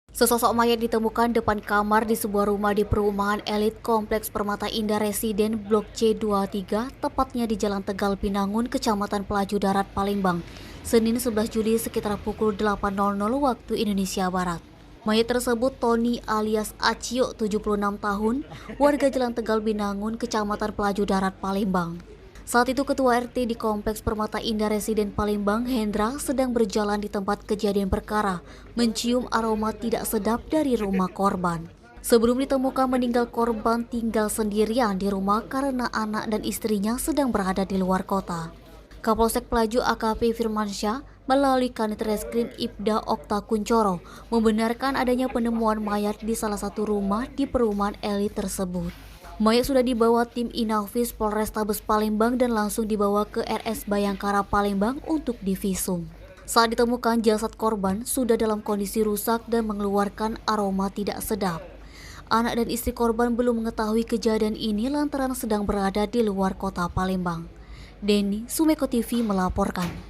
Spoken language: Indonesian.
Sesosok mayat ditemukan depan kamar di sebuah rumah di perumahan elit Kompleks Permata Indah Residen Blok C23, tepatnya di Jalan Tegal Binangun, Kecamatan Pelaju Darat, Palembang, Senin 11 Juli sekitar pukul 8.00 waktu Indonesia Barat. Mayat tersebut Tony alias Acio, 76 tahun, warga Jalan Tegal Binangun, Kecamatan Pelaju Darat, Palembang. Saat itu Ketua RT di Kompleks Permata Indah Residen Palembang, Hendra, sedang berjalan di tempat kejadian perkara, mencium aroma tidak sedap dari rumah korban. Sebelum ditemukan meninggal, korban tinggal sendirian di rumah karena anak dan istrinya sedang berada di luar kota. Kapolsek Pelaju AKP Firmansyah melalui Kanit Reskrim Ibda Okta Kuncoro membenarkan adanya penemuan mayat di salah satu rumah di perumahan elit tersebut. Mayat sudah dibawa tim Inafis Polrestabes Palembang dan langsung dibawa ke RS Bayangkara Palembang untuk divisum. Saat ditemukan, jasad korban sudah dalam kondisi rusak dan mengeluarkan aroma tidak sedap. Anak dan istri korban belum mengetahui kejadian ini lantaran sedang berada di luar kota Palembang. Denny, Sumeko TV melaporkan.